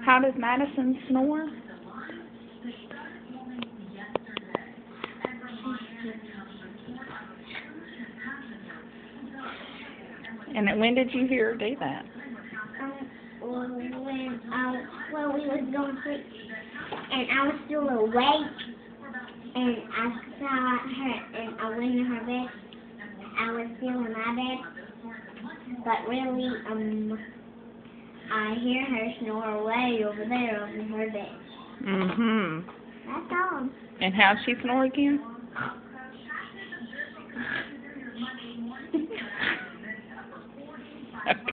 How does Madison snore? And when did you hear her do that? When we was going to sleep, and I was still awake, and I saw her, and I went in her bed. I was still in my bed, but really, I hear her snore way over there over her bed. Mm-hmm. That's all. And how'd she snore again?